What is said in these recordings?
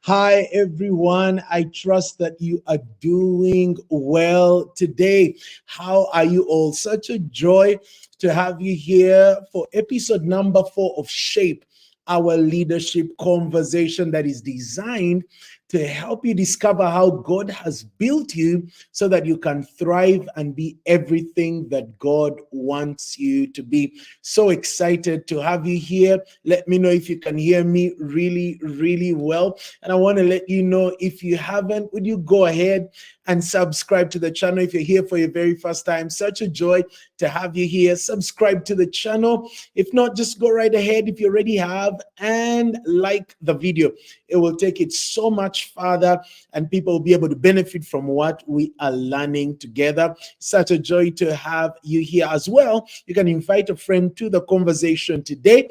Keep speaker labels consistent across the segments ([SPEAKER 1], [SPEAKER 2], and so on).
[SPEAKER 1] Hi, everyone. I trust that you are doing well today. How are you all? Such a joy to have you here for episode number 4 of Shape, our leadership conversation that is designed to help you discover how God has built you so that you can thrive and be everything that God wants you to be. So excited to have you here. Let me know if you can hear me really, really well. And I want to let you know, if you haven't, would you go ahead and subscribe to the channel if you're here for your very first time. Such a joy to have you here. Subscribe to the channel. If not, just go right ahead if you already have and like the video. It will take it so much farther and people will be able to benefit from what we are learning together. Such a joy to have you here as well. You can invite a friend to the conversation today.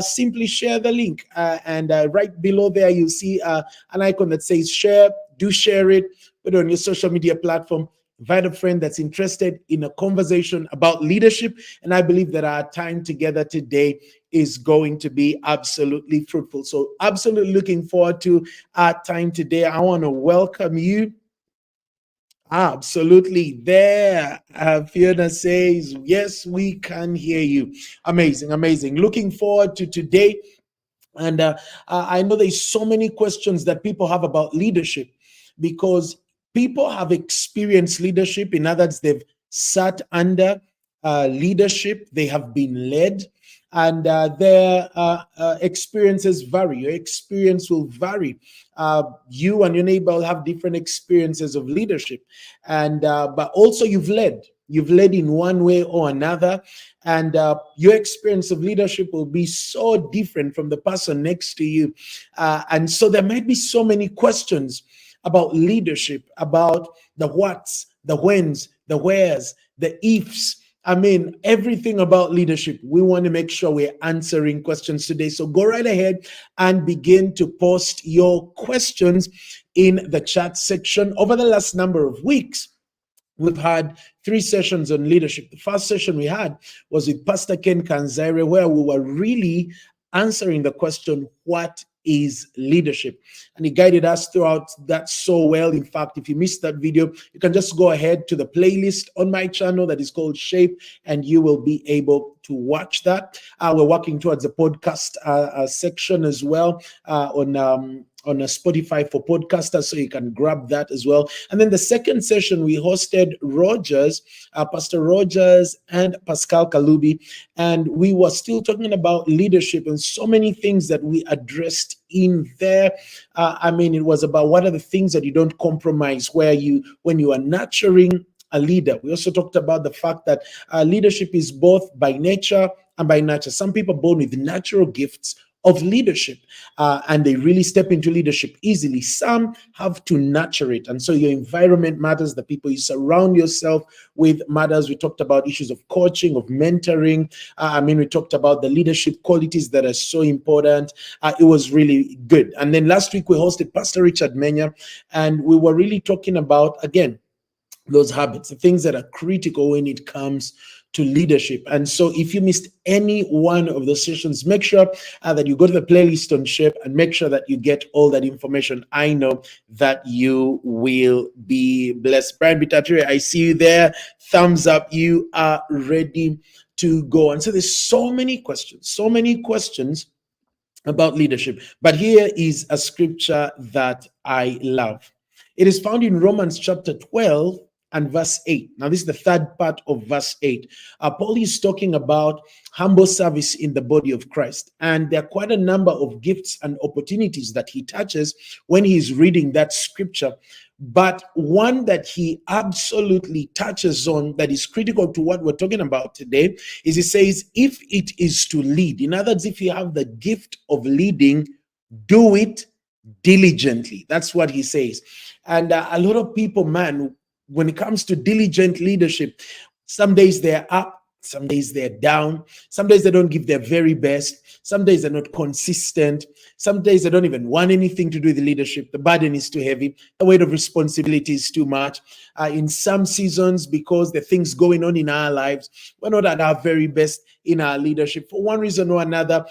[SPEAKER 1] Simply share the link and right below there you'll see an icon that says share. Do share it. Put it on your social media platform. Invite a friend that's interested in a conversation about leadership. And I believe that our time together today is going to be absolutely fruitful. So absolutely looking forward to our time today. I want to welcome you. Absolutely. There, Fiona says, yes, we can hear you. Amazing, amazing. Looking forward to today. And I know there's so many questions that people have about leadership because people have experienced leadership. In other words, they've sat under leadership, they have been led, and their experiences vary. Your experience will vary. You and your neighbor will have different experiences of leadership, and but also you've led. You've led in one way or another, and your experience of leadership will be so different from the person next to you. And so there might be so many questions about leadership, about the whats, the whens, the wheres, the ifs. I mean, everything about leadership. We want to make sure we're answering questions today. So go right ahead and begin to post your questions in the chat section. Over the last number of weeks, we've had 3 sessions on leadership. The first session we had was with Pastor Ken Kanzaire, where we were really answering the question, what is leadership? And he guided us throughout that so well. In fact, if you missed that video, you can just go ahead to the playlist on my channel that is called Shape, and you will be able to watch that. We're working towards a podcast section as well on on a Spotify for podcasters, so you can grab that as well. And then the second session, we hosted Pastor Rogers and Pascal Kalubi, and we were still talking about leadership and so many things that we addressed in there. It was about what are the things that you don't compromise when you are nurturing a leader. We also talked about the fact that leadership is both by nature and by nature. Some people are born with natural gifts of leadership, and they really step into leadership easily. Some have to nurture it, and so your environment matters. The people you surround yourself with matters. We talked about issues of coaching, of mentoring. We talked about the leadership qualities that are so important. It was really good. And then last week we hosted Pastor Richard Menya, and we were really talking about, again, those habits, the things that are critical when it comes to leadership. And so if you missed any one of the sessions, make sure that you go to the playlist on Shape and make sure that you get all that information. I know that you will be blessed. Brian Bitatire, I see you there. Thumbs up. You are ready to go. And so there's so many questions about leadership. But here is a scripture that I love. It is found in Romans chapter 12 and verse 8. Now, this is the third part of verse 8. Paul is talking about humble service in the body of Christ. And there are quite a number of gifts and opportunities that he touches when he's reading that scripture. But one that he absolutely touches on that is critical to what we're talking about today is he says, if it is to lead, in other words, if you have the gift of leading, do it diligently. That's what he says. And a lot of people, man, when it comes to diligent leadership, some days they're up, some days they're down, some days they don't give their very best, some days they're not consistent, some days they don't even want anything to do with leadership. The burden is too heavy, the weight of responsibility is too much. In some seasons, because the things going on in our lives, we're not at our very best in our leadership. For one reason or another,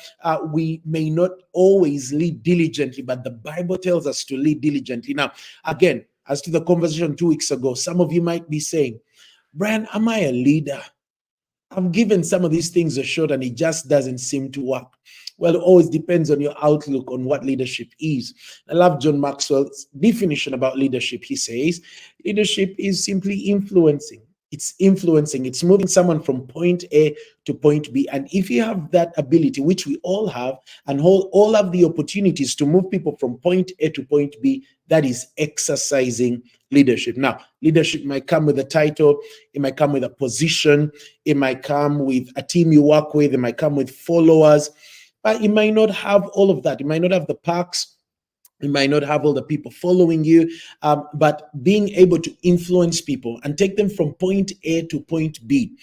[SPEAKER 1] we may not always lead diligently, but the Bible tells us to lead diligently. Now, again, as to the conversation 2 weeks ago, some of you might be saying, Brian, am I a leader? I've given some of these things a shot and it just doesn't seem to work. Well, it always depends on your outlook on what leadership is. I love John Maxwell's definition about leadership. He says, leadership is simply influencing. It's influencing. It's moving someone from point A to point B. And if you have that ability, which we all have, and all have the opportunities to move people from point A to point B, that is exercising leadership. Now, leadership might come with a title, it might come with a position, it might come with a team you work with, it might come with followers, but it might not have all of that. It might not have the perks. You might not have all the people following you, but being able to influence people and take them from point A to point B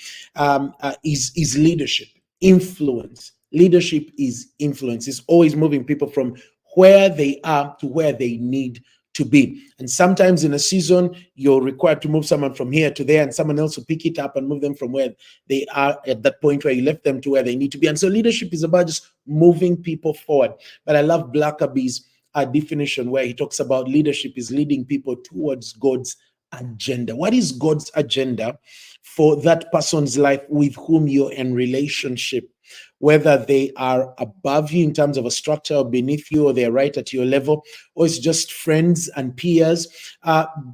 [SPEAKER 1] is leadership. Influence. Leadership is influence. It's always moving people from where they are to where they need to be. And sometimes in a season, you're required to move someone from here to there, and someone else will pick it up and move them from where they are at that point where you left them to where they need to be. And so leadership is about just moving people forward. But I love Blackaby's definition where he talks about leadership is leading people towards God's agenda. What is God's agenda for that person's life with whom you're in relationship? Whether they are above you in terms of a structure or beneath you, or they're right at your level, or it's just friends and peers,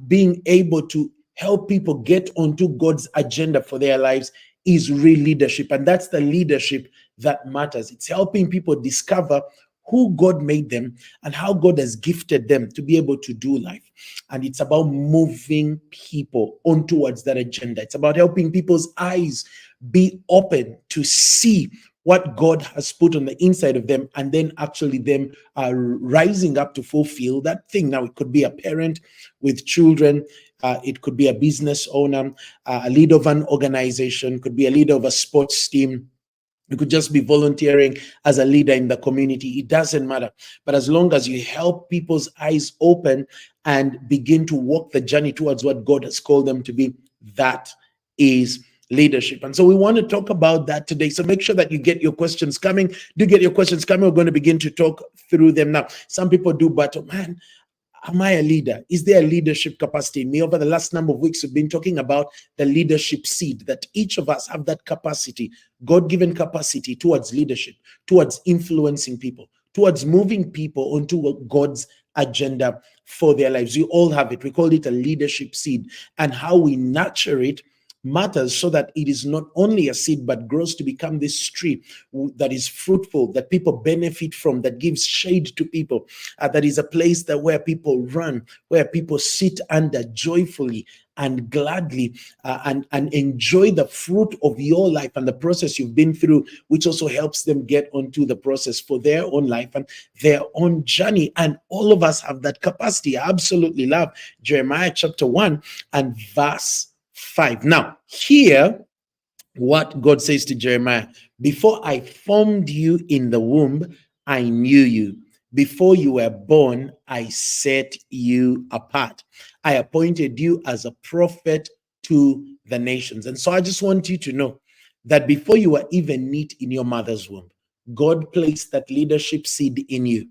[SPEAKER 1] being able to help people get onto God's agenda for their lives is real leadership. And that's the leadership that matters. It's helping people discover who God made them and how God has gifted them to be able to do life. And it's about moving people on towards that agenda. It's about helping people's eyes be open to see what God has put on the inside of them, and then actually them rising up to fulfill that thing. Now, it could be a parent with children. It could be a business owner, a leader of an organization, could be a leader of a sports team. You could just be volunteering as a leader in the community. It doesn't matter. But as long as you help people's eyes open and begin to walk the journey towards what God has called them to be, that is leadership. And so we want to talk about that today. So make sure that you get your questions coming. Do get your questions coming. We're going to begin to talk through them now. Some people do, but man, am I a leader? Is there a leadership capacity in me? Over the last number of weeks, we've been talking about the leadership seed, that each of us have that capacity, God-given capacity towards leadership, towards influencing people, towards moving people onto God's agenda for their lives. We all have it. We call it a leadership seed, and how we nurture it matters, so that it is not only a seed but grows to become this tree that is fruitful, that people benefit from, that gives shade to people, that is a place that where people run, where people sit under joyfully and gladly, and enjoy the fruit of your life and the process you've been through, which also helps them get onto the process for their own life and their own journey. And all of us have that capacity. I absolutely love Jeremiah chapter 1 and verse 5. Now, hear what God says to Jeremiah. Before I formed you in the womb, I knew you. Before you were born, I set you apart. I appointed you as a prophet to the nations. And so I just want you to know that before you were even knit in your mother's womb, God placed that leadership seed in you.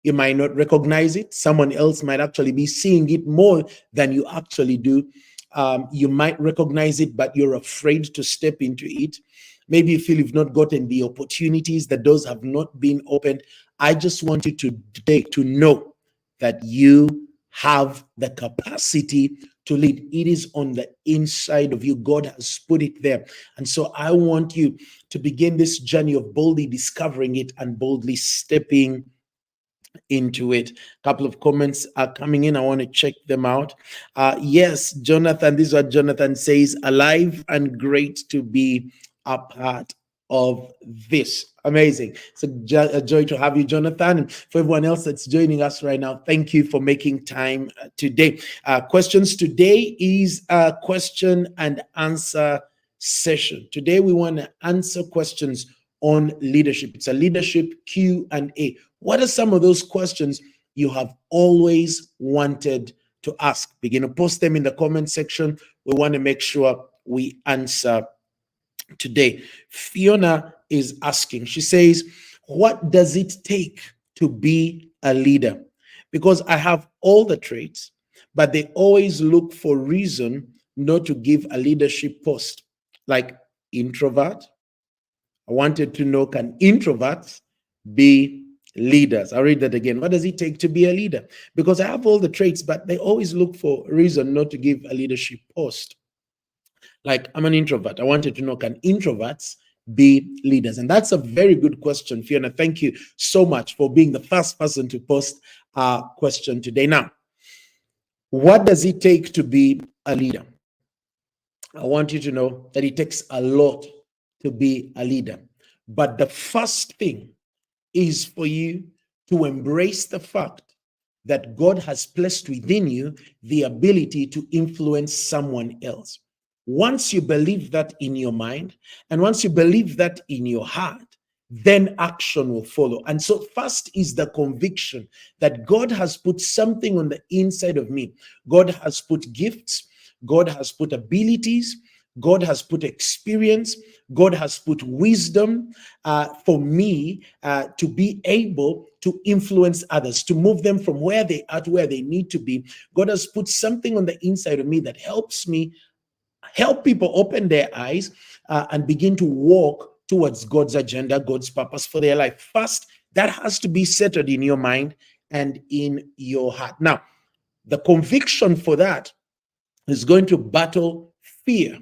[SPEAKER 1] You might not recognize it. Someone else might actually be seeing it more than you actually do. You might recognize it, but you're afraid to step into it. Maybe you feel you've not gotten the opportunities, the doors have not been opened. I just want you today to know that you have the capacity to lead. It is on the inside of you. God has put it there. And so I want you to begin this journey of boldly discovering it and boldly stepping into it. A couple of comments are coming in. I want to check them out. Yes, Jonathan, this is what Jonathan says: alive and great to be a part of this. Amazing. It's a joy to have you, Jonathan. And for everyone else that's joining us right now, thank you for making time today. Questions today is a question and answer session. Today we want to answer questions on leadership. It's a leadership Q&A. What are some of those questions you have always wanted to ask? Begin to post them in the comment section. We want to make sure we answer today. Fiona is asking, she says, what does it take to be a leader? Because I have all the traits, but they always look for reason not to give a leadership post. Like introvert. I wanted to know, can introverts be leaders? I'll read that again. What does it take to be a leader? Because I have all the traits, but they always look for reason not to give a leadership post. Like, I'm an introvert. I wanted to know, can introverts be leaders? And that's a very good question, Fiona. Thank you so much for being the first person to post a question today. Now, what does it take to be a leader? I want you to know that it takes a lot to be a leader. But the first thing is for you to embrace the fact that God has placed within you the ability to influence someone else. Once you believe that in your mind, and once you believe that in your heart, then action will follow. And so first is the conviction that God has put something on the inside of me. God has put gifts, God has put abilities, God has put experience, God has put wisdom for me to be able to influence others, to move them from where they are to where they need to be. God has put something on the inside of me that helps me help people open their eyes and begin to walk towards God's agenda, God's purpose for their life. First, that has to be settled in your mind and in your heart. Now, the conviction for that is going to battle fear.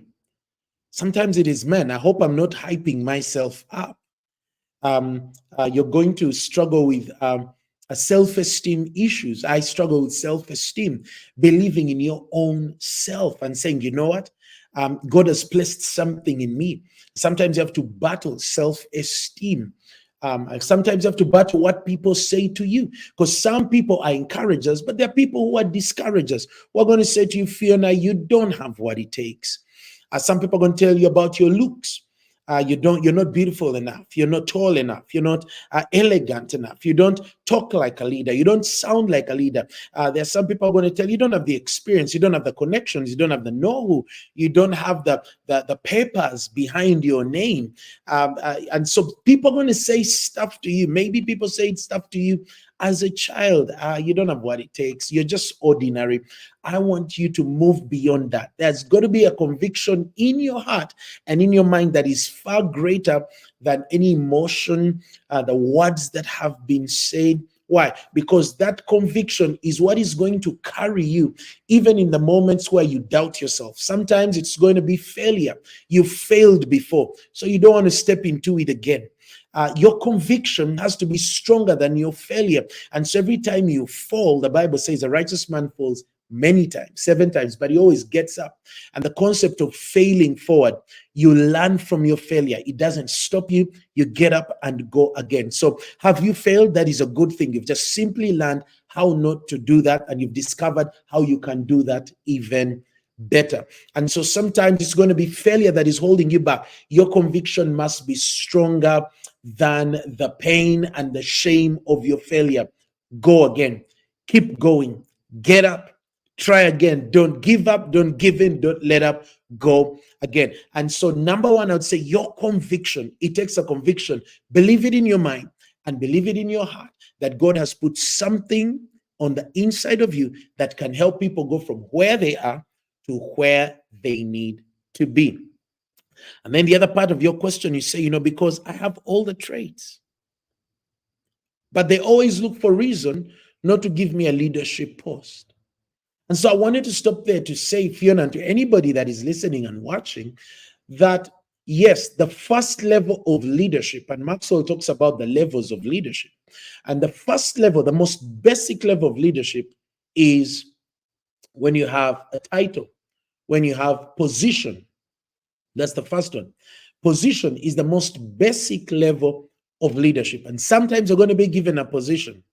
[SPEAKER 1] Sometimes it is, man, I hope I'm not hyping myself up. You're going to struggle with self-esteem issues. I struggle with self-esteem, believing in your own self and saying, you know what? God has placed something in me. Sometimes you have to battle self-esteem. Sometimes you have to battle what people say to you, because some people are encouragers, but there are people who are discouragers. We're going to say to you, Fiona, you don't have what it takes. Some people are going to tell you about your looks. You're not beautiful enough. You're not tall enough. You're not elegant enough. You don't talk like a leader. You don't sound like a leader. There are some people who are going to tell you, you don't have the experience. You don't have the connections. You don't have the know-how. You don't have the papers behind your name. And so people are going to say stuff to you. Maybe people say stuff to you as a child. You don't have what it takes. You're just ordinary. I want you to move beyond that. There's got to be a conviction in your heart and in your mind that is far greater than any emotion, the words that have been said, Why? Because that conviction is what is going to carry you even in the moments where you doubt yourself. Sometimes it's going to be failure. You failed before, so you don't want to step into it again. Your conviction has to be stronger than your failure. And so every time you fall, the Bible says a righteous man falls many times, 7 times, but he always gets up. And the concept of failing forward, you learn from your failure. It doesn't stop you. You get up and go again. So have you failed? That is a good thing. You've just simply learned how not to do that, and you've discovered how you can do that even better. And so sometimes it's going to be failure that is holding you back. Your conviction must be stronger than the pain and the shame of your failure. Go again. Keep going. Get up. Try again. Don't give up. Don't give in. Don't let up. Go again. And so number one, I would say your conviction. It takes a conviction. Believe it in your mind and believe it in your heart that God has put something on the inside of you that can help people go from where they are to where they need to be. And then the other part of your question, you say, because I have all the traits, but they always look for reason not to give me a leadership post. And so I wanted to stop there to say, Fiona, and to anybody that is listening and watching, that yes, the first level of leadership, and Maxwell talks about the levels of leadership, and the first level, the most basic level of leadership is when you have a title, when you have position. That's the first one. Position is the most basic level of leadership. And sometimes you're going to be given a position,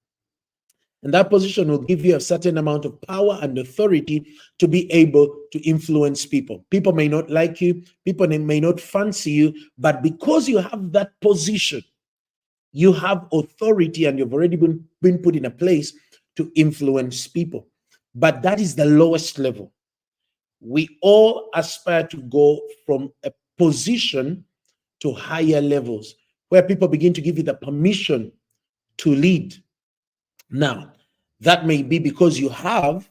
[SPEAKER 1] and that position will give you a certain amount of power and authority to be able to influence people. People may not like you, people may not fancy you, but because you have that position, you have authority and you've already been put in a place to influence people. But that is the lowest level. We all aspire to go from a position to higher levels where people begin to give you the permission to lead. Now, that may be because you have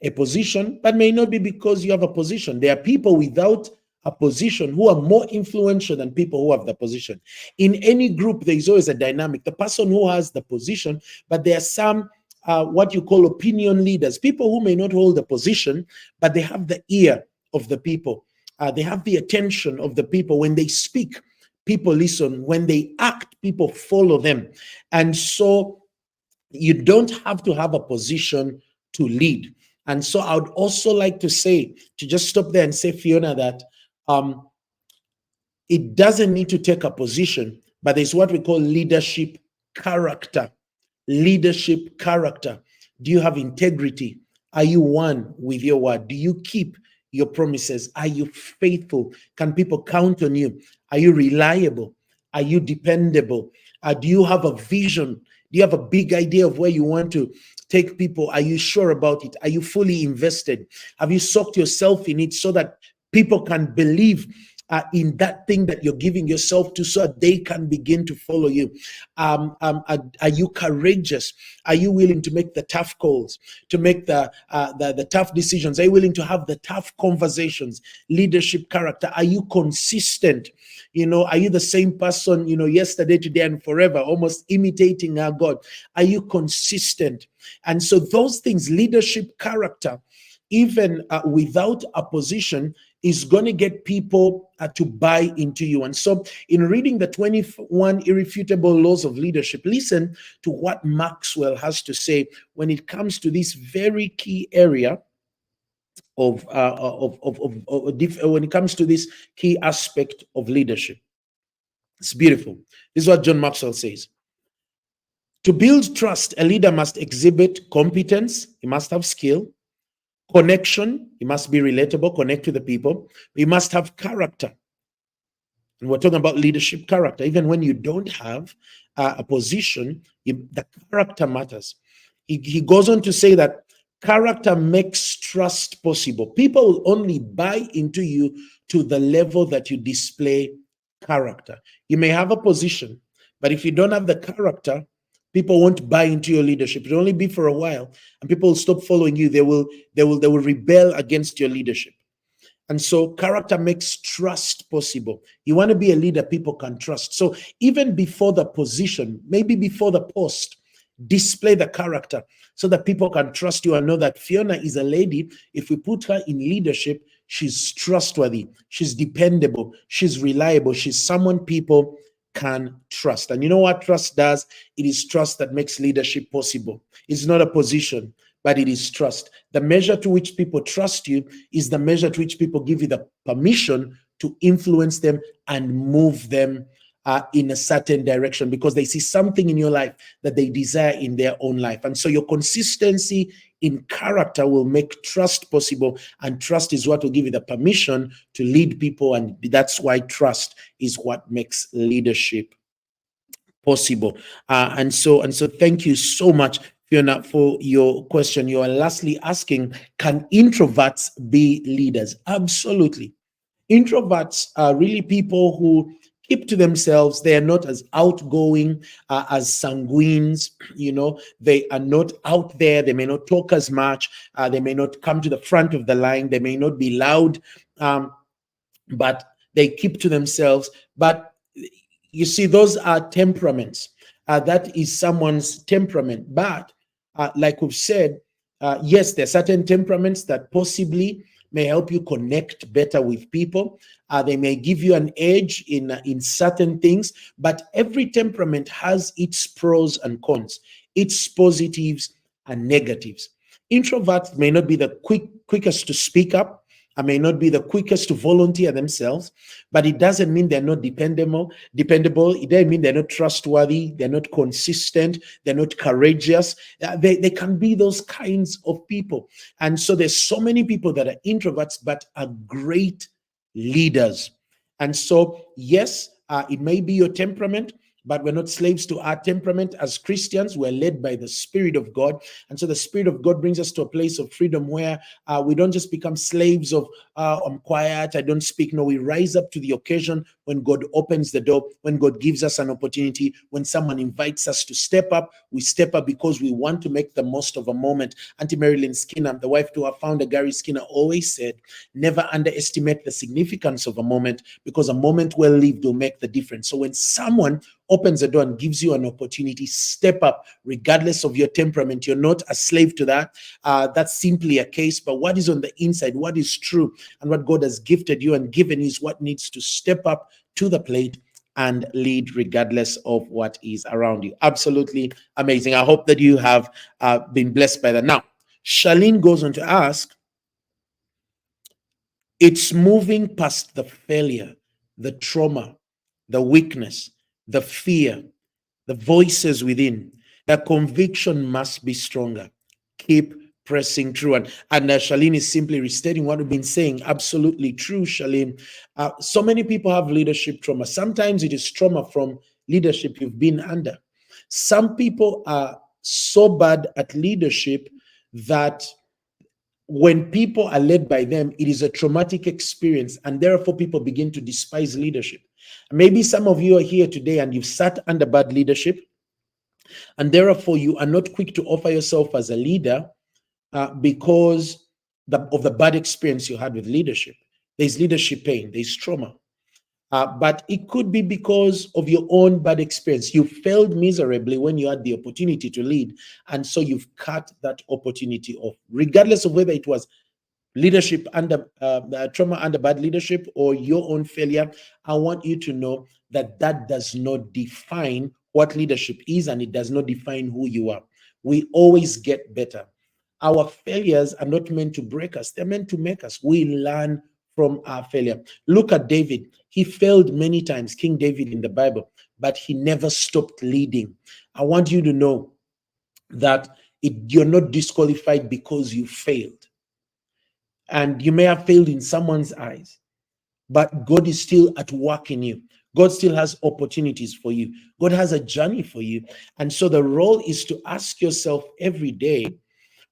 [SPEAKER 1] a position, but may not be because you have a position. There are people without a position who are more influential than people who have the position. In any group, there is always a dynamic. The person who has the position, but there are some what you call opinion leaders, people who may not hold a position, but they have the ear of the people. They have the attention of the people. When they speak, people listen. When they act, people follow them. And so you don't have to have a position to lead. And so I would also like to say, to just stop there and say, Fiona, that it doesn't need to take a position, but there's what we call leadership character. Leadership character. Do you have integrity? Are you one with your word? Do you keep your promises? Are you faithful? Can people count on you? Are you reliable? Are you dependable? Do you have a vision? Do you have a big idea of where you want to take people? Are you sure about it? Are you fully invested? Have you soaked yourself in it so that people can believe in that thing that you're giving yourself to, so that they can begin to follow you? Are you courageous? Are you willing to make the tough calls, to make the tough decisions? Are you willing to have the tough conversations? Leadership character. Are you consistent? Are you the same person, yesterday, today, and forever, almost imitating our God? Are you consistent? And so those things, leadership character, even without a position, is going to get people to buy into you. And so in reading the 21 irrefutable laws of leadership, listen to what Maxwell has to say when it comes to this very key area when it comes to this key aspect of leadership. It's beautiful. This is what John Maxwell says. To build trust, a leader must exhibit competence. He must have skill. Connection, he must be relatable, connect to the people. He must have character. And we're talking about leadership character. Even when you don't have a position, the character matters. He goes on to say that character makes trust possible. People will only buy into you to the level that you display character. You may have a position, but if you don't have the character, people won't buy into your leadership. It'll only be for a while, and people will stop following you. They will rebel against your leadership. And so character makes trust possible. You want to be a leader people can trust. So even before the position, maybe before the post, Display the character so that people can trust you and know that Fiona is a lady. If we put her in leadership, she's trustworthy, she's dependable, she's reliable, she's someone people can trust. And you know what trust does? It is trust that makes leadership possible. It's not a position, but it is trust. The measure to which people trust you is the measure to which people give you the permission to influence them and move them in a certain direction, because they see something in your life that they desire in their own life. And so your consistency in character will make trust possible, and trust is what will give you the permission to lead people. And that's why trust is what makes leadership possible. And so thank you so much, Fiona, for your question. You are lastly asking, can introverts be leaders? Absolutely. Introverts are really people who keep to themselves. They are not as outgoing as sanguines. They are not out there. They may not talk as much. They may not come to the front of the line. They may not be loud, but they keep to themselves. But you see, those are temperaments. That is someone's temperament. But like we've said, yes, there are certain temperaments that possibly may help you connect better with people. They may give you an edge in certain things, but every temperament has its pros and cons, its positives and negatives. Introverts may not be the quickest to speak up. I may not be the quickest to volunteer themselves, but it doesn't mean they're not dependable. It doesn't mean they're not trustworthy. They're not consistent. They're not courageous. They can be those kinds of people. And so there's so many people that are introverts, but are great leaders. And so, yes, it may be your temperament, but we're not slaves to our temperament. As Christians, we're led by the Spirit of God. And so the Spirit of God brings us to a place of freedom where we don't just become slaves of, I'm quiet, I don't speak. No, we rise up to the occasion when God opens the door, when God gives us an opportunity, when someone invites us to step up. We step up because we want to make the most of a moment. Auntie Marilyn Skinner, the wife to our founder, Gary Skinner, always said, never underestimate the significance of a moment, because a moment well lived will make the difference. So when someone opens the door and gives you an opportunity, step up, regardless of your temperament. You're not a slave to that. That's simply a case. But what is on the inside, what is true, and what God has gifted you and given you is what needs to step up to the plate and lead regardless of what is around you. Absolutely amazing. I hope that you have been blessed by that. Now, Charlene goes on to ask, it's moving past the failure, the trauma, the weakness, the fear, the voices within. The conviction must be stronger. Keep pressing through. And Charlene is simply restating what we've been saying. Absolutely true, Charlene. So many people have leadership trauma. Sometimes it is trauma from leadership you've been under. Some people are so bad at leadership that when people are led by them, it is a traumatic experience, and therefore people begin to despise leadership. Maybe some of you are here today and you've sat under bad leadership, and therefore you are not quick to offer yourself as a leader because of the bad experience you had with leadership. There's leadership pain, there's trauma. But it could be because of your own bad experience. You failed miserably when you had the opportunity to lead, and so you've cut that opportunity off, regardless of whether it was leadership under trauma under bad leadership or your own failure. I want you to know that that does not define what leadership is, and it does not define who you are. We always get better. Our failures are not meant to break us, they're meant to make us. We learn from our failure. Look at David. He failed many times, King David in the Bible, but he never stopped leading. I want you to know that you're not disqualified because you failed. And you may have failed in someone's eyes, but God is still at work in you. God still has opportunities for you. God has a journey for you. And so the role is to ask yourself every day,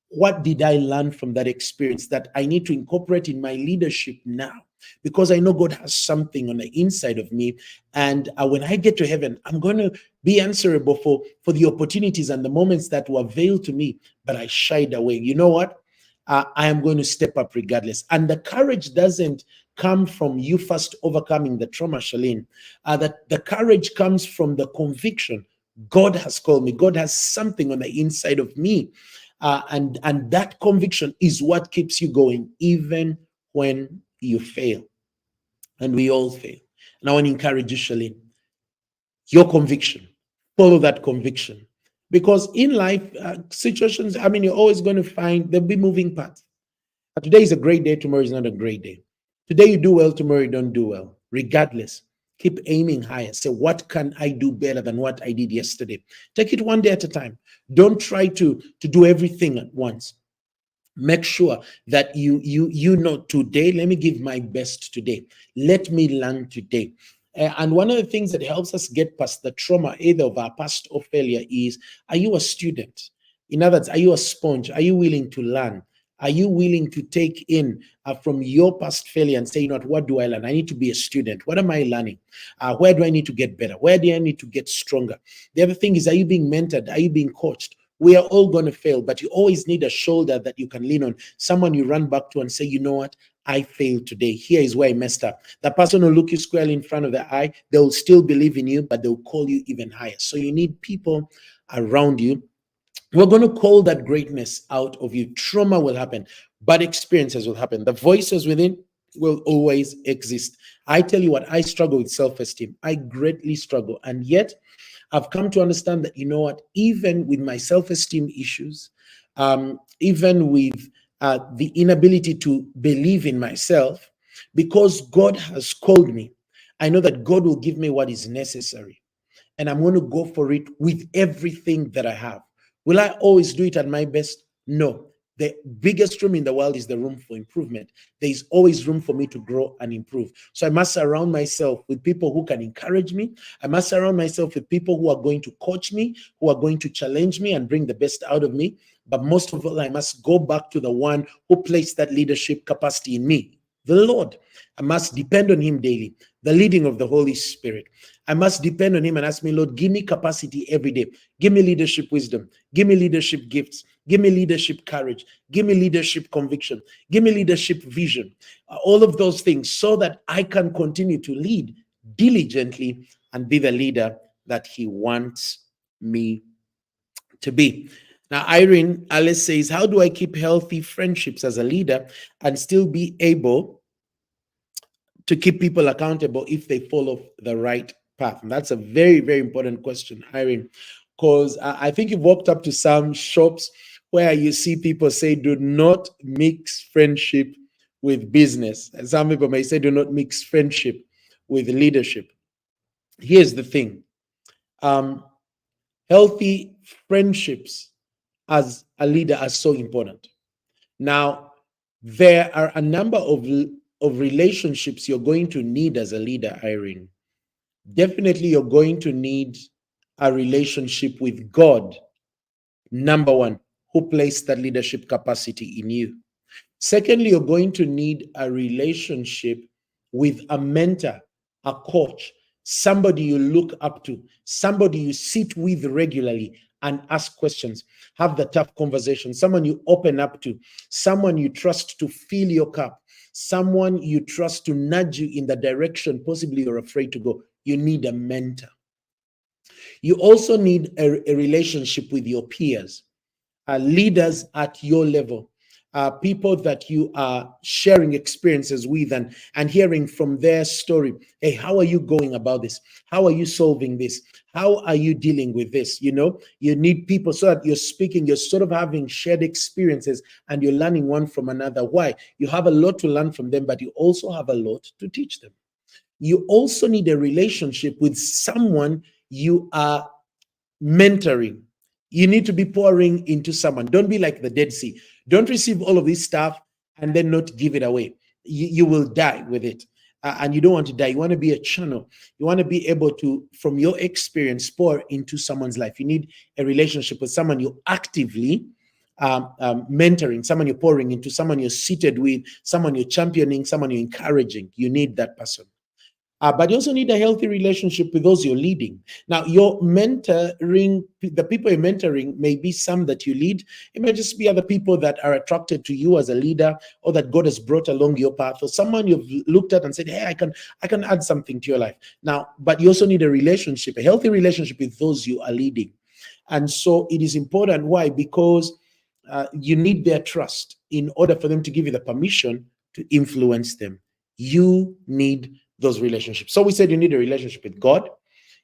[SPEAKER 1] what did I learn from that experience that I need to incorporate in my leadership now? Because I know God has something on the inside of me. And when I get to heaven, I'm going to be answerable for the opportunities and the moments that were veiled to me, but I shied away. You know what? I am going to step up regardless. And the courage doesn't come from you first overcoming the trauma, Charlene. The courage comes from the conviction God has called me. God has something on the inside of me. And that conviction is what keeps you going, even when you fail. And we all fail. And I want to encourage you, Shalene, your conviction, follow that conviction. Because in life, situations, I mean, you're always going to find there'll be moving parts. Today is a great day, tomorrow is not a great day. Today you do well, tomorrow you don't do well. Regardless, keep aiming higher. Say, what can I do better than what I did yesterday? Take it one day at a time. Don't try to do everything at once. Make sure that you know, today, let me give my best today. Let me learn today. And one of the things that helps us get past the trauma, either of our past or failure, is, are you a student? In other words, are you a sponge? Are you willing to learn? Are you willing to take in from your past failure and say, you know what do I learn? I need to be a student. What am I learning? Where do I need to get better? Where do I need to get stronger? The other thing is, are you being mentored? Are you being coached? We are all going to fail, but you always need a shoulder that you can lean on, someone you run back to and say, you know what? I failed today. Here is where I messed up. The person will look you squarely in front of the eye. They will still believe in you, but they'll call you even higher. So you need people around you. We're going to call that greatness out of you. Trauma will happen, bad experiences will happen. The voices within will always exist. I tell you what, I struggle with self-esteem. I greatly struggle. And yet, I've come to understand that, you know what, even with my self-esteem issues, even with the inability to believe in myself, because God has called me, I know that God will give me what is necessary. And I'm going to go for it with everything that I have. Will I always do it at my best? No. The biggest room in the world is the room for improvement. There is always room for me to grow and improve. So I must surround myself with people who can encourage me. I must surround myself with people who are going to coach me, who are going to challenge me and bring the best out of me. But most of all, I must go back to the one who placed that leadership capacity in me, the Lord. I must depend on him daily, the leading of the Holy Spirit. I must depend on him and ask me, Lord, give me capacity every day. Give me leadership wisdom. Give me leadership gifts. Give me leadership courage. Give me leadership conviction. Give me leadership vision. All of those things so that I can continue to lead diligently and be the leader that he wants me to be. Now, Irene Alice says, how do I keep healthy friendships as a leader and still be able to keep people accountable if they follow the right path? And that's a very, very important question, Irene, because I think you've walked up to some shops where you see people say, do not mix friendship with business. And some people may say, do not mix friendship with leadership. Here's the thing. Healthy friendships as a leader are so important. Now, there are a number of relationships you're going to need as a leader, Irene. Definitely, you're going to need a relationship with God, number one, who placed that leadership capacity in you. Secondly, you're going to need a relationship with a mentor, a coach, somebody you look up to, somebody you sit with regularly and ask questions, have the tough conversation, someone you open up to, someone you trust to fill your cup, someone you trust to nudge you in the direction possibly you're afraid to go. You need a mentor. You also need a relationship with your peers, leaders at your level, people that you are sharing experiences with and hearing from their story. Hey, how are you going about this? How are you solving this? How are you dealing with this? You know, you need people so that you're speaking, you're sort of having shared experiences and you're learning one from another. Why? You have a lot to learn from them, but you also have a lot to teach them. You also need a relationship with someone you are mentoring. You need to be pouring into someone. Don't be like the Dead Sea. Don't receive all of this stuff and then not give it away. You will die with it. And you don't want to die. You want to be a channel. You want to be able to, from your experience, pour into someone's life. You need a relationship with someone you actively mentoring, someone you're pouring into, someone you're seated with, someone you're championing, someone you're encouraging. You need that person. But you also need a healthy relationship with those you're leading. Now, your mentoring, the people you're mentoring may be some that you lead. It may just be other people that are attracted to you as a leader, or that God has brought along your path, or someone you've looked at and said, hey, I can add something to your life. Now, but you also need a relationship, a healthy relationship with those you are leading. And so it is important. Why? Because you need their trust in order for them to give you the permission to influence them. You need those relationships. So we said you need a relationship with God,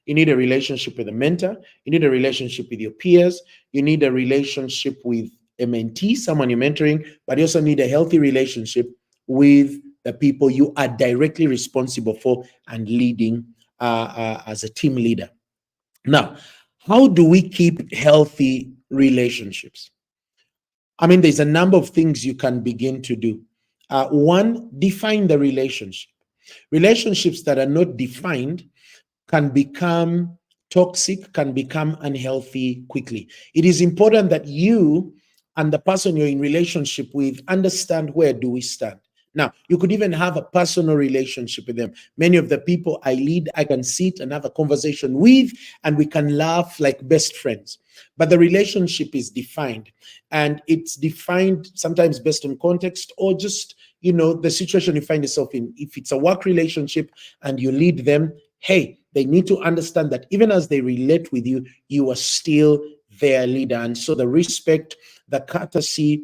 [SPEAKER 1] you need a relationship with a mentor, you need a relationship with your peers, you need a relationship with a mentee, someone you're mentoring, but you also need a healthy relationship with the people you are directly responsible for and leading as a team leader. Now, how do we keep healthy relationships? I mean, there's a number of things you can begin to do. One, define the relationship. Relationships that are not defined can become toxic, can become unhealthy quickly. It is important that you and the person you're in relationship with understand, where do we stand. Now, you could even have a personal relationship with them. Many of the people I lead, I can sit and have a conversation with, and we can laugh like best friends. But the relationship is defined, and it's defined sometimes based on context, or just, the situation you find yourself in. If it's a work relationship and you lead them, hey, they need to understand that even as they relate with you, you are still their leader. And so the respect, the courtesy,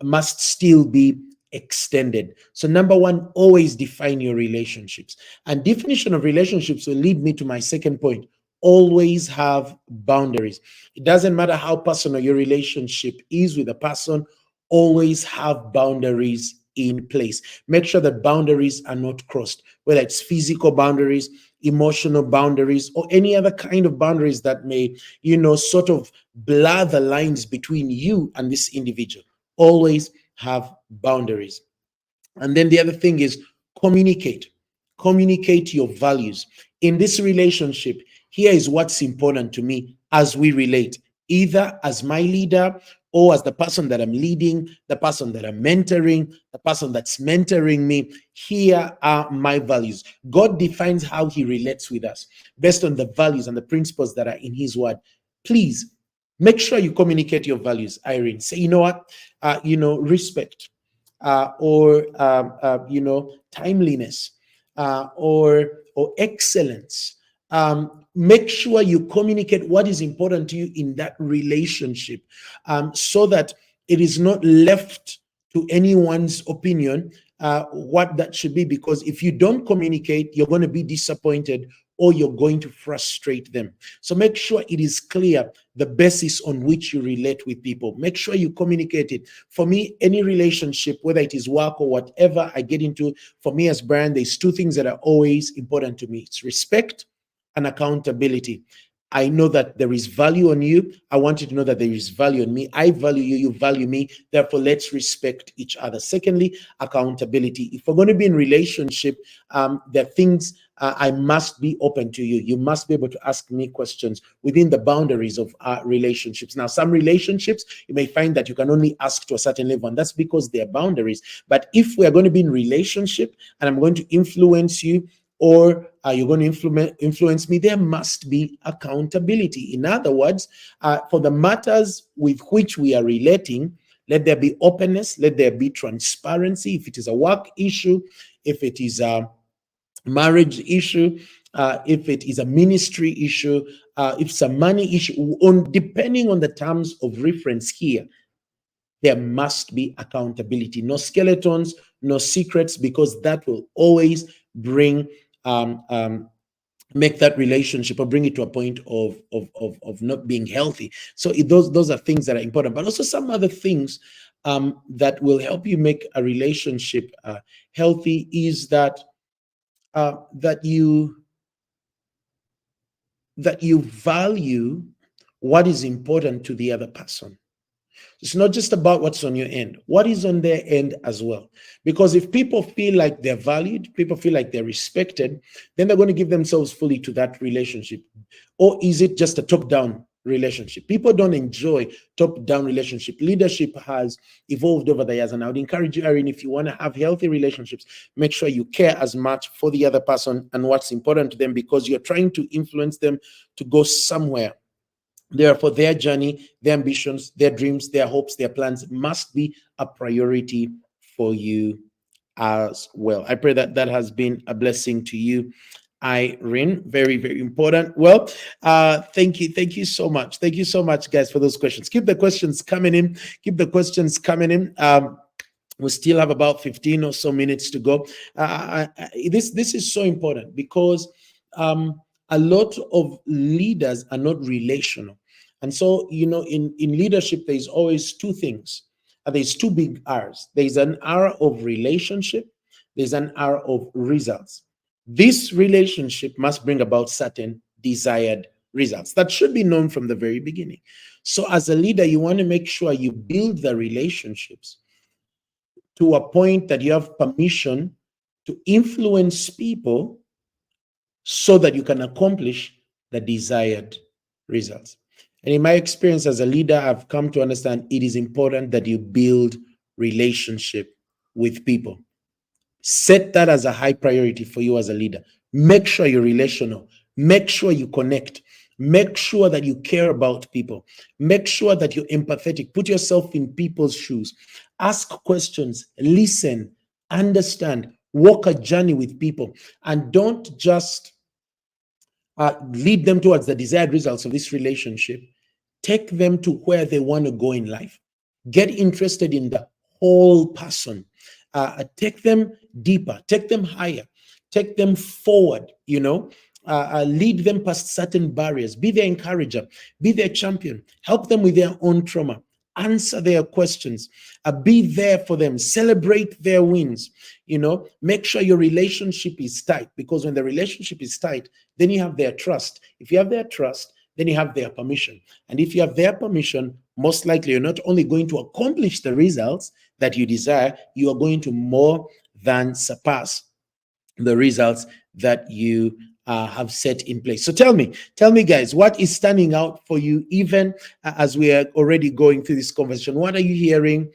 [SPEAKER 1] must still be extended. So number one, always define your relationships. And definition of relationships will lead me to my second point. Always have boundaries. It doesn't matter how personal your relationship is with a person, always have boundaries in place. Make sure that boundaries are not crossed, whether it's physical boundaries, emotional boundaries, or any other kind of boundaries that may, sort of blur the lines between you and this individual. Always have boundaries. And then the other thing is communicate. Communicate your values. In this relationship, here is what's important to me as we relate, either as my leader or as the person that I'm leading, the person that I'm mentoring, the person that's mentoring me. Here are my values. God defines how he relates with us based on the values and the principles that are in his word. Please make sure you communicate your values, Irene. Say, you know what? Respect, or timeliness, or excellence. Make sure you communicate what is important to you in that relationship, so that it is not left to anyone's opinion what that should be. Because if you don't communicate, you're going to be disappointed, or you're going to frustrate them. So make sure it is clear the basis on which you relate with people. Make sure you communicate it. For me, any relationship, whether it is work or whatever I get into, for me as Brian, there's two things that are always important to me. It's respect and accountability. I know that there is value on you. I want you to know that there is value on me. I value you, you value me. Therefore, let's respect each other. Secondly, accountability. If we're going to be in relationship, there are things I must be open to you. You must be able to ask me questions within the boundaries of our relationships. Now, some relationships, you may find that you can only ask to a certain level, and that's because there are boundaries. But if we are going to be in relationship and I'm going to influence you, or you're going to influence me, there must be accountability. In other words, for the matters with which we are relating, let there be openness, let there be transparency. If it is a work issue, if it is a marriage issue, if it is a ministry issue, if it's a money issue, depending on the terms of reference here, there must be accountability. No skeletons, no secrets, because that will always bring make that relationship, or bring it to a point of not being healthy. So those are things that are important, but also some other things that will help you make a relationship healthy is that that you value what is important to the other person. It's not just about what's on your end, what is on their end as well. Because if people feel like they're valued, people feel like they're respected, then they're going to give themselves fully to that relationship. Or is it just a top-down relationship. People don't enjoy top-down relationship. Leadership has evolved over the years, and I would encourage you, Erin, if you want to have healthy relationships, make sure you care as much for the other person and what's important to them, because you're trying to influence them to go somewhere. Therefore, their journey, their ambitions, their dreams, their hopes, their plans must be a priority for you as well. I pray that that has been a blessing to you, Irene. Very, very important. Well, thank you so much. Thank you so much, guys, for those questions. Keep the questions coming in. Keep the questions coming in. We still have about 15 or so minutes to go. This is so important, because a lot of leaders are not relational. And so, in leadership, there's always two things. There's two big R's. There's an R of relationship. There's an R of results. This relationship must bring about certain desired results. That should be known from the very beginning. So as a leader, you want to make sure you build the relationships to a point that you have permission to influence people so that you can accomplish the desired results. And in my experience as a leader, I've come to understand it is important that you build relationship with people. Set that as a high priority for you as a leader. Make sure you're relational. Make sure you connect. Make sure that you care about people. Make sure that you're empathetic. Put yourself in people's shoes. Ask questions. Listen. Understand. Walk a journey with people. And don't just lead them towards the desired results of this relationship. Take them to where they want to go in life. Get interested in the whole person. Take them deeper, take them higher, take them forward, lead them past certain barriers. Be their encourager, be their champion, help them with their own trauma, answer their questions, be there for them, celebrate their wins. Make sure your relationship is tight, because when the relationship is tight, then you have their trust. If you have their trust, then you have their permission. And if you have their permission, most likely you're not only going to accomplish the results that you desire, you are going to more than surpass the results that you have set in place. So tell me, guys, what is standing out for you, even as we are already going through this conversation? What are you hearing?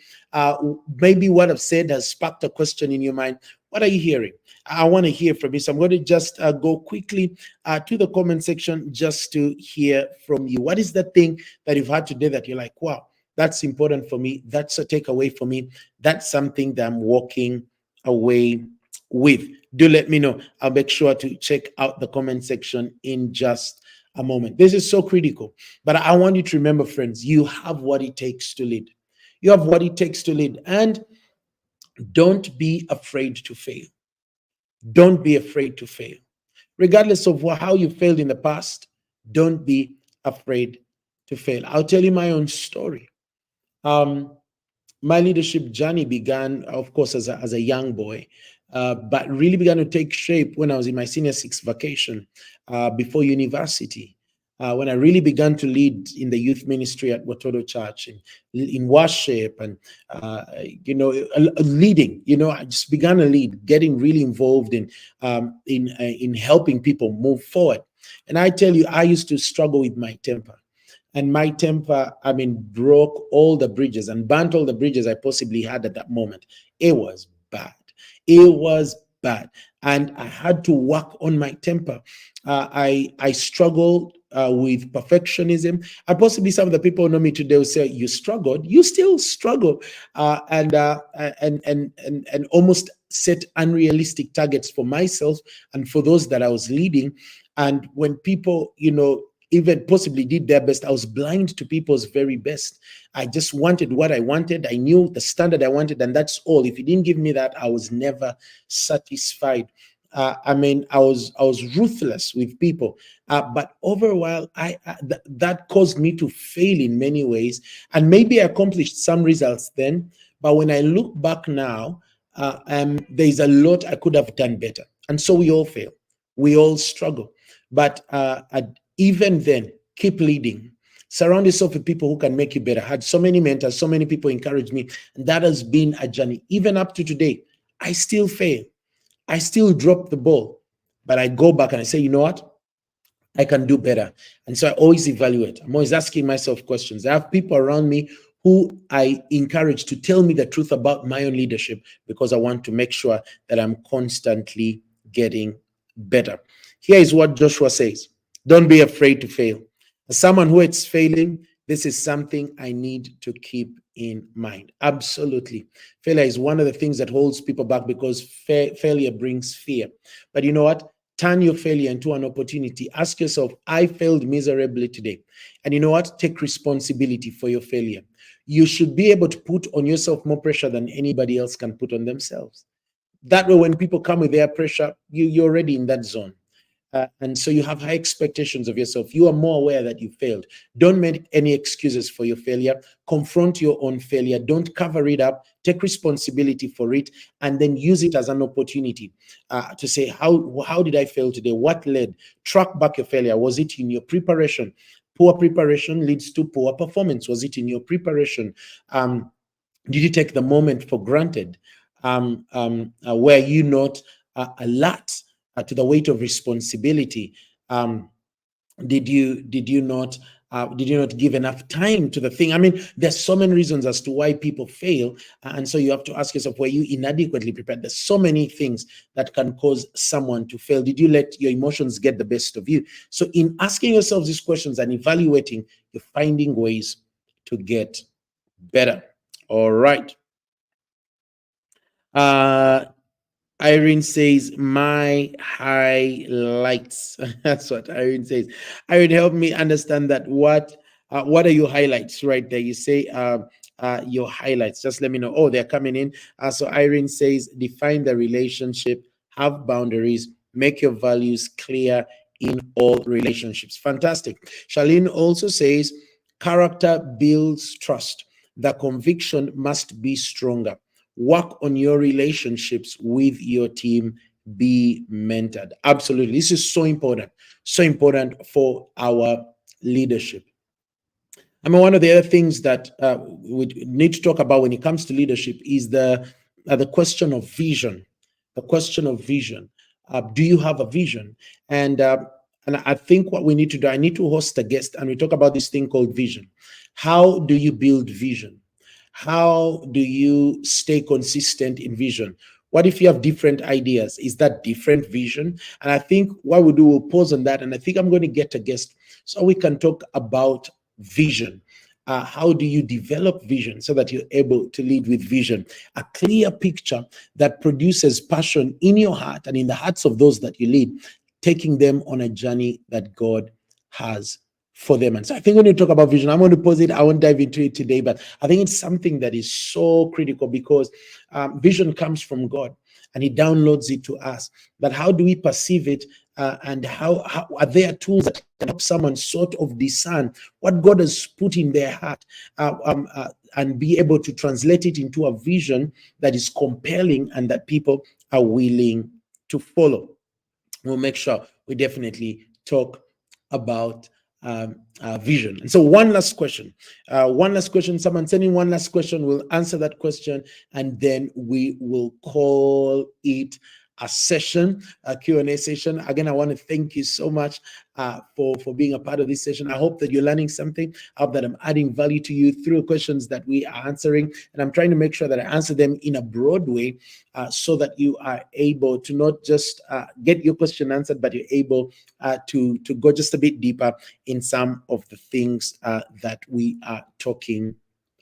[SPEAKER 1] Maybe what I've said has sparked a question in your mind. What are you hearing? I want to hear from you. So I'm going to just go quickly to the comment section just to hear from you. What is the thing that you've had today that you're like, wow, that's important for me. That's a takeaway for me. That's something that I'm walking away with. Do let me know. I'll make sure to check out the comment section in just a moment. This is so critical. But I want you to remember, friends, you have what it takes to lead. You have what it takes to lead. And don't be afraid to fail. Don't be afraid to fail. Regardless of how you failed in the past, don't be afraid to fail. I'll tell you my own story. My leadership journey began, of course, as a young boy, but really began to take shape when I was in my senior six vacation before university. When I really began to lead in the youth ministry at Watoto Church, in worship, and leading. I just began to lead, getting really involved in helping people move forward. And I tell you, I used to struggle with my temper. And my temper, broke all the bridges and burnt all the bridges I possibly had at that moment. It was bad. It was bad. And I had to work on my temper. I struggled with perfectionism. And possibly some of the people who know me today will say, you struggled. You still struggle. And almost set unrealistic targets for myself and for those that I was leading. And when people, even possibly did their best, I was blind to people's very best. I just wanted what I wanted. I knew the standard I wanted, and that's all. If you didn't give me that, I was never satisfied. I was ruthless with people. But over a while, that caused me to fail in many ways. And maybe I accomplished some results then. But when I look back now, there's a lot I could have done better. And so we all fail. We all struggle. But even then, keep leading. Surround yourself with people who can make you better. I had so many mentors, so many people encourage me. And that has been a journey. Even up to today, I still fail. I still drop the ball. But I go back and I say, you know what? I can do better. And so I always evaluate. I'm always asking myself questions. I have people around me who I encourage to tell me the truth about my own leadership, because I want to make sure that I'm constantly getting better. Here is what Joshua says: don't be afraid to fail. As someone who is failing, this is something I need to keep in mind. Absolutely. Failure is one of the things that holds people back, because failure brings fear. But you know what? Turn your failure into an opportunity. Ask yourself, I failed miserably today. And you know what? Take responsibility for your failure. You should be able to put on yourself more pressure than anybody else can put on themselves. That way, when people come with their pressure, you're already in that zone. And so you have high expectations of yourself. You are more aware that you failed. Don't make any excuses for your failure. Confront your own failure. Don't cover it up. Take responsibility for it, and then use it as an opportunity to say, how did I fail today? What led? Track back your failure. Was it in your preparation? Poor preparation leads to poor performance. Was it in your preparation? Did you take the moment for granted? Were you not alert to the weight of responsibility? Um, did you not give enough time to the thing? I mean, there's so many reasons as to why people fail, and so you have to ask yourself, were you inadequately prepared? There's so many things that can cause someone to fail. Did you let your emotions get the best of you? So in asking yourselves these questions and evaluating, you're finding ways to get better. All right. uh Irene says, my highlights. That's what Irene says. Irene, help me understand that. What are your highlights right there? You say your highlights. Just let me know. Oh, they're coming in. So Irene says, define the relationship, have boundaries, make your values clear in all relationships. Fantastic. Charlene also says, character builds trust. The conviction must be stronger. Work on your relationships with your team. Be mentored. Absolutely. This is so important for our leadership. I mean, one of the other things that we need to talk about when it comes to leadership is the question of vision. The question of vision. Do you have a vision? And I think what we need to do, I need to host a guest and we talk about this thing called vision. How do you build vision? How do you stay consistent in vision? What if you have different ideas? Is that different vision? And I think what we do, we'll pause on that. And I think I'm going to get a guest so we can talk about vision. How do you develop vision so that you're able to lead with vision? A clear picture that produces passion in your heart and in the hearts of those that you lead, taking them on a journey that God has for them. And so I think when you talk about vision, I'm going to pause it. I won't dive into it today, but I think it's something that is so critical because vision comes from God and He downloads it to us. But how do we perceive it? And how are there tools that can help someone sort of discern what God has put in their heart and be able to translate it into a vision that is compelling and that people are willing to follow? We'll make sure we definitely talk about vision. And so one last question, someone sending one last question, we'll answer that question and then we will call it a session, a Q&A session. Again, I want to thank you so much for being a part of this session. I hope that you're learning something. I hope that I'm adding value to you through questions that we are answering. And I'm trying to make sure that I answer them in a broad way so that you are able to not just get your question answered, but you're able to go just a bit deeper in some of the things that we are talking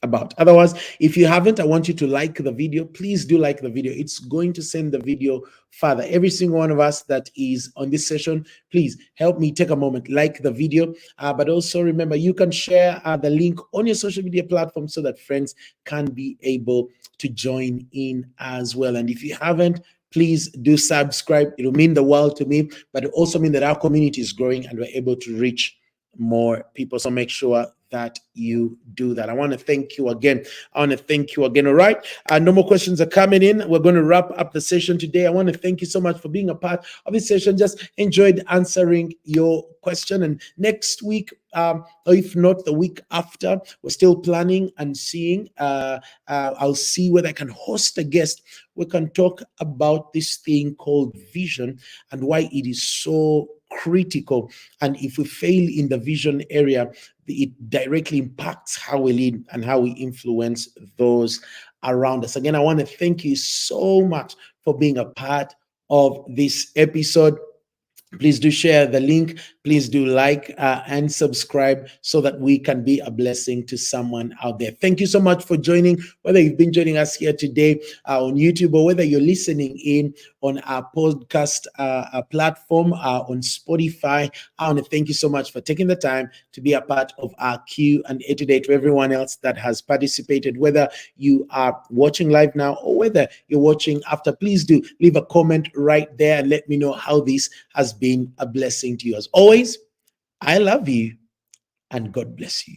[SPEAKER 1] about. Otherwise, if you haven't, I want you to like the video. Please do like the video. It's going to send the video further. Every single one of us that is on this session, please help me take a moment, like the video, but also remember you can share the link on your social media platform so that friends can be able to join in as well. And if you haven't, please do subscribe. It will mean the world to me, but it also mean that our community is growing and we're able to reach more people. So make sure that you do that. I want to thank you again. All right. No more questions are coming in. We're going to wrap up the session today. I want to thank you so much for being a part of this session. Just enjoyed answering your question. And next week, or if not the week after, we're still planning and seeing. I'll see whether I can host a guest. We can talk about this thing called vision and why it is so critical. And if we fail in the vision area, it directly impacts how we lead and how we influence those around us. Again, I want to thank you so much for being a part of this episode. Please do share the link. Please do like and subscribe so that we can be a blessing to someone out there. Thank you so much for joining, whether you've been joining us here today on YouTube or whether you're listening in on our podcast platform on Spotify. I want to thank you so much for taking the time to be a part of our Q&A today. To everyone else that has participated, whether you are watching live now or whether you're watching after, please do leave a comment right there and let me know how this has been a blessing to you. As always, I love you and God bless you.